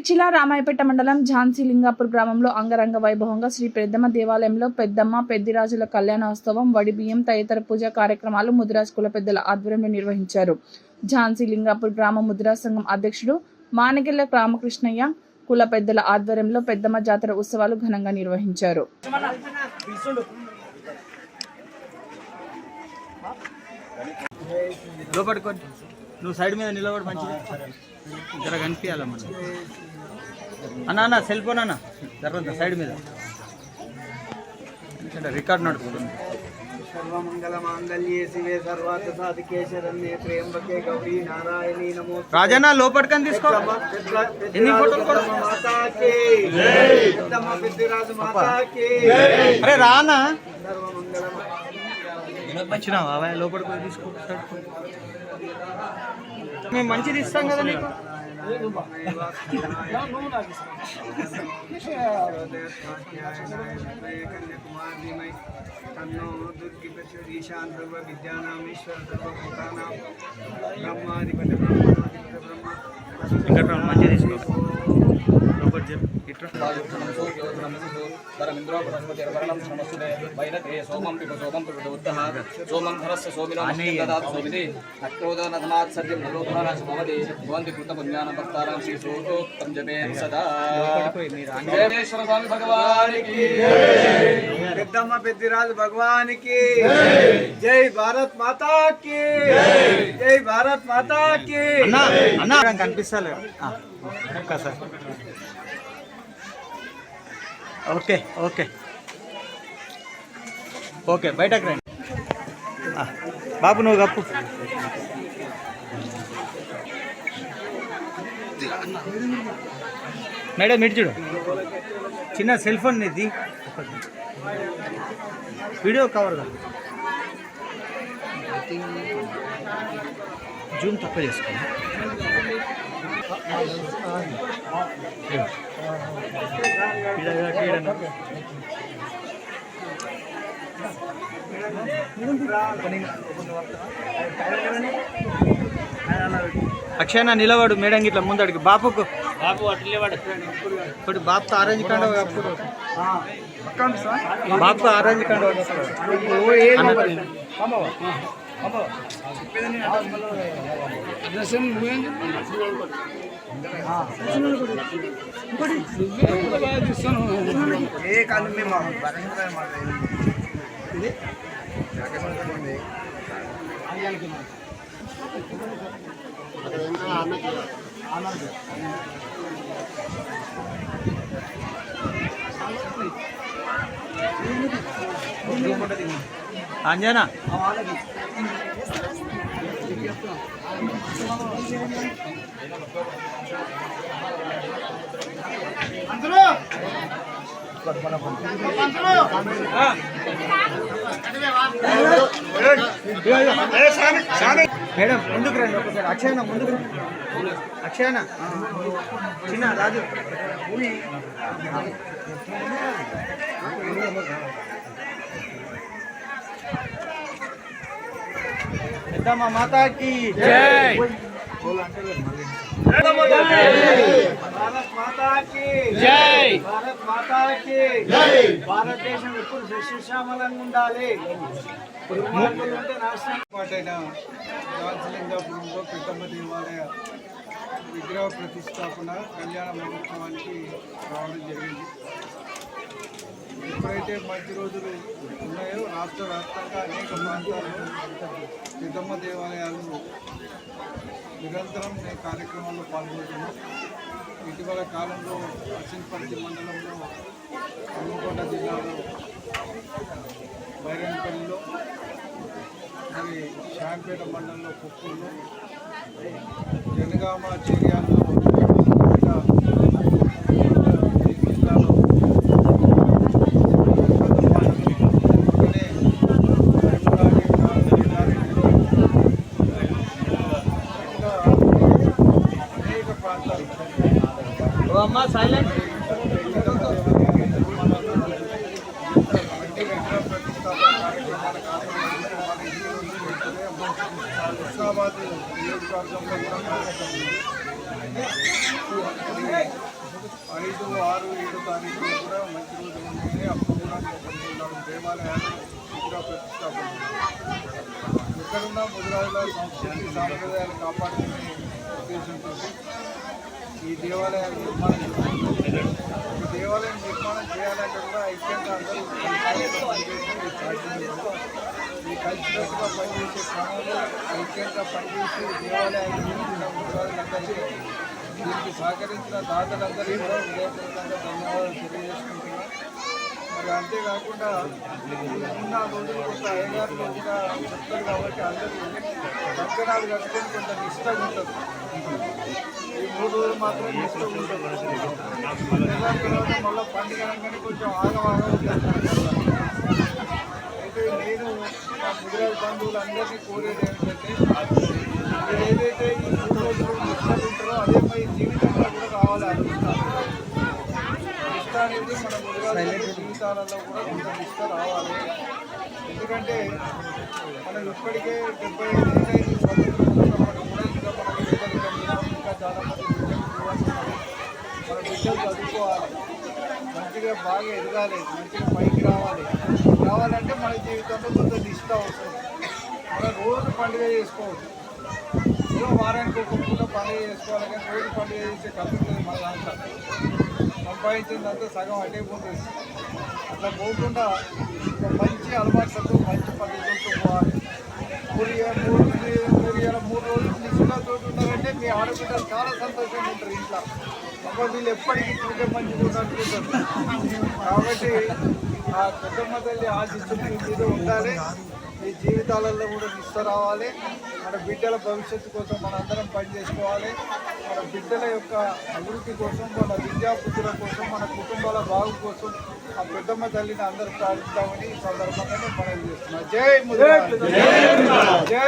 జిల్లా రామాయపేట మండలం ఝాన్సీ లింగాపూర్ గ్రామంలో అంగరంగ వైభవంగా శ్రీ పెద్దమ్మ దేవాలయంలో పెద్దమ్మ పెద్దిరాజుల కళ్యాణోత్సవం, వడిబియ్యం తదితర పూజా కార్యక్రమాలు ముదిరాజ్ కుల పెద్దల ఆధ్వర్యంలో నిర్వహించారు. ఝాన్సీ లింగాపూర్ గ్రామ ముదిరాజ్ సంఘం అధ్యక్షుడు మానగిళ్ల రామకృష్ణయ్య కుల పెద్దల ఆధ్వర్యంలో పెద్దమ్మ జాతర ఉత్సవాలు ఘనంగా నిర్వహించారు. నువ్వు సైడ్ మీద నిలబడి మంచిగా జర కనిపించాలమ్మ. అన్న సెల్ ఫోన్ అన్న జర సైడ్ మీద రికార్డ్ నడుపుతుంది. సర్వమంగళ మాంగళ్యే శివే సర్వార్థ సాధికే శరణ్యే త్ర్యంబకే గౌరీ నారాయణీ నమోస్తుతే. రాజన్న లోపటికని తీసుకో. ఎన్ని ఫోటోలు కూడా మాతాకి జై, పెద్దమ్మ పెద్దిరాజు మాతాకి జై. అరే రానా సర్వమంగళ వచ్చినావా లోపలికి పోయి తీసుకో. మేము మంచిది ఇస్తాం కదా నీకు. తన్నో దుర్గి ఈశాన్ సర్వ విద్యానామీశ్వర సర్వభూతానాం బ్రహ్మాధిపతి ఇక్కడ మంచిది తీసుకో. పెద్దమ్మ పెద్దిరాజు భగవానికి జై, భారత్ మాతా కి జై, భారత్ మాతా కి. కనిపిస్తలే సార్. ఓకే ఓకే ఓకే బయటకు రండి బాబు. నువ్వు కప్పు. మేడం ఇటు చూడు. చిన్న సెల్ ఫోన్ ఇది వీడియో కవర్గా జూమ్ తక్కువ చేసుకోండి. అక్షయన నిలవాడు మేడం ఇట్లా ముందడికి. బాపుకు బాబు ఇప్పుడు బాపుతో ఆరెంజ్ కాండ బాపుతో ఆరెంజ్ కాండ అంజనా మేడం ముందుకు రండి ఒకసారి. అక్షయన ముందుకు రండి. అక్షయన చిన్న రాజు పెద్దమ్మ మాతాకి జై. భారత్ మాతాకి జై. భారత్ మాతాకి జై. భారతదేశం ఎప్పుడు సస్యశ్యామలంగా ఉండాలి. పాటైన ఝాన్సీలింగాపూర్లో పెద్దమ్మ దేవాలయ విగ్రహ ప్రతిష్టాపన కళ్యాణ మహోత్సవానికి రావడం జరిగింది. ఎప్పుడైతే మంచి రోజులు ఉన్నాయో రాష్ట్ర వ్యాప్తంగా అనేక ప్రాంతాల్లో పెద్దమ్మ దేవాలయాలు నిరంతరం నేను కార్యక్రమాల్లో పాల్గొంటున్నాను. ఇటీవల కాలంలో అసిన్పర్తి మండలంలో హన్మకొండ జిల్లాలో బైరన్పల్లిలో, మరి శాంపేట మండలంలో కుక్కూరులో, జనగామ చేర్యాల్లో, జిల్లాలో అనేక ప్రాంతాలు అమ్మా సైలెంట్. హుస్నాబాద్ నియోజకవర్గంలో కూడా 5, 6, 7 తారీఖులో కూడా మంచి రోజులు ఉంటుంది. అప్పుడు కూడా 34 దేవాలయాలు విగ్రహ ప్రతిష్టాపన ఎక్కడున్నా ముదిరాజుల సంస్కృతి సాంప్రదాయాలు కాపాడుకునే ఉద్దేశంతో ఈ దేవాలయాలు నిర్మాణం చేస్తున్నారు. ఈ దేవాలయం నిర్మాణం చేయాలంటే కూడా ఐక్యంగా అందరూ ఈ కల్చరల్గా పనిచేసే క్రమంలో ఐక్యంగా పనిచేసి దేవాలయాలు నిర్మించిన ముదిరాజులందరికీ దీనికి సహకరించిన దాతలందరికీ కూడా హృదయపూర్వకంగా ధన్యవాదాలు తెలియజేసుకుంటున్నాం. మరి అంతేకాకుండా ఉన్న రోజులు కొంత అయ్యగారులు కూడా చెప్తారు కాబట్టి అందరూ కంకణాలు కట్టుకొని కొంత నిష్టగా ఉంటుంది. ఈ 3 రోజులు మాత్రం నిష్టగా ఉంటుంది. మళ్ళీ పండుగ అనగానే కొంచెం ఆగవాగా ఉంటుంది. అయితే నేను మా ముదిరాజు బంధువులందరినీ కోరేది ఏమిటంటే మీరు ఏదైతే ఈ 3 రోజులు నిష్టలు ఉంటారో అదే మీ జీవితంలో కూడా రావాలని నిష్ట అనేది మన ముదిరాజు జీవితాలలో కూడా కొంచెం నిష్ట రావాలి. ఎందుకంటే మనం ఇప్పటికే 75 ఏళ్ళైంది స్వతంత్రం కూడా ఇంకా మనకి పేదరికం ఇంకా చాలా మంది మన బిడ్డలు చదువుకోవాలి, మంచిగా బాగా ఎదగాలి, మంచిగా పైకి రావాలంటే మన జీవితంలో కొంత నిష్ట అవసరం. మనం రోజు పండుగ చేసుకోవచ్చు, ఏదో వారానికి ఒక పూట పండుగ చేసుకోవాలి, కానీ రోజు పండుగ చేసే కలుగుతుంది మన దాంట్లో సంపాదించిందంతా సగం అటైపోతుంది. అట్లా పోకుండా ఒక మంచి అలవాట్లతో మంచి పద్ధతులతో పోవాలి. 3 రోజులు నిష్ఠతో ఉన్నారంటే మీ ఆడబిడ్డలు చాలా సంతోషంగా ఉంటారు ఇంట్లో. అప్పుడు వీళ్ళు ఎప్పటికీ చూసే మంచిగా అనుకుంటారు. కాబట్టి ఆ పెద్దమ్మ తల్లి ఆశిస్తున్న మీద ఉండాలి. మీ జీవితాలలో కూడా నిష్ట రావాలి. మన బిడ్డల భవిష్యత్తు కోసం మన అందరం పనిచేసుకోవాలి. మన బిడ్డల యొక్క అభివృద్ధి కోసం, మన విద్యాబుద్ధుల కోసం, మన కుటుంబాల బాగు కోసం ఆ పెద్దమ్మ తల్లిని అందరూ ప్రార్థిస్తామని ఈ సందర్భంగానే మనం చేస్తున్నాం. జై ముదిరాజ్. జై